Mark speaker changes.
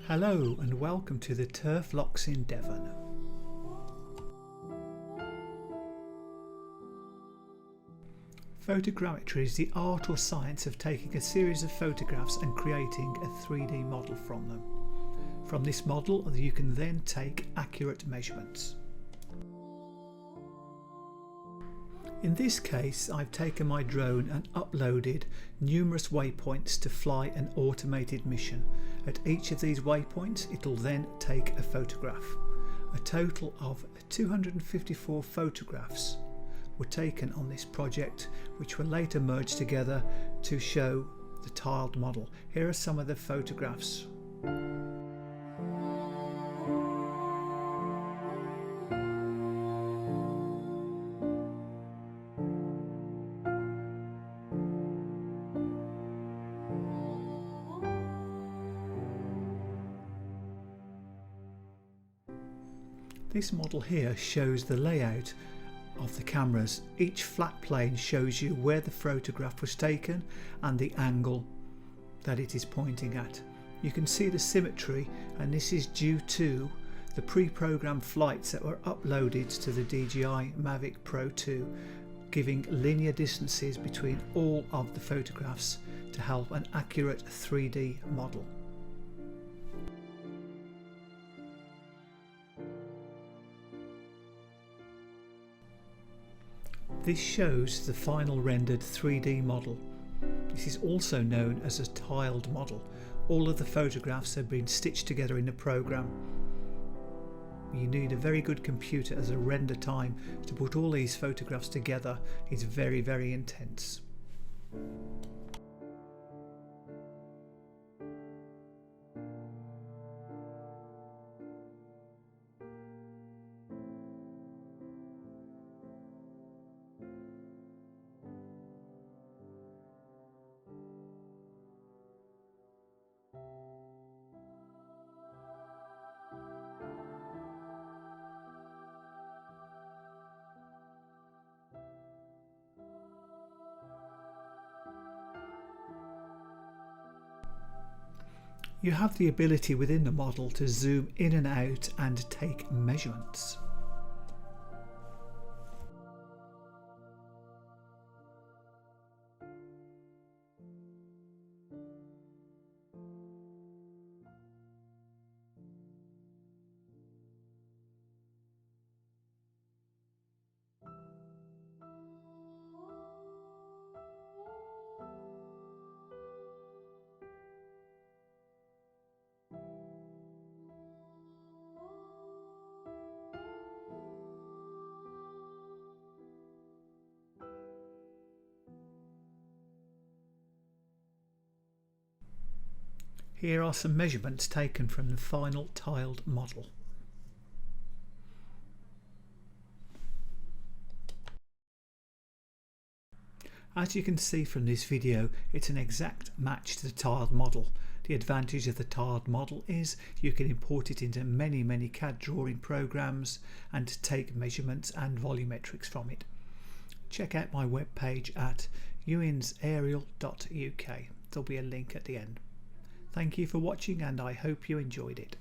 Speaker 1: Hello and welcome to the Turf Locks in Devon. Photogrammetry is the art or science of taking a series of photographs and creating a 3D model from them. From this model you can then take accurate measurements. In this case, I've taken my drone and uploaded numerous waypoints to fly an automated mission. At each of these waypoints it will then take a photograph. A total of 254 photographs were taken on this project, which were later merged together to show the tiled model. Here are some of the photographs. This model here shows the layout of the cameras. Each flat plane shows you where the photograph was taken and the angle that it is pointing at. You can see the symmetry, and this is due to the pre-programmed flights that were uploaded to the DJI Mavic Pro 2, giving linear distances between all of the photographs to help an accurate 3D model. This shows the final rendered 3D model. This is also known as a tiled model. All of the photographs have been stitched together in the program. You need a very good computer, as a render time to put all these photographs together is very, very intense. You have the ability within the model to zoom in and out and take measurements. Here are some measurements taken from the final tiled model. As you can see from this video, it's an exact match to the tiled model. The advantage of the tiled model is you can import it into many CAD drawing programs and take measurements and volumetrics from it. Check out my webpage at ewensaerial.uk. There'll be a link at the end. Thank you for watching, and I hope you enjoyed it.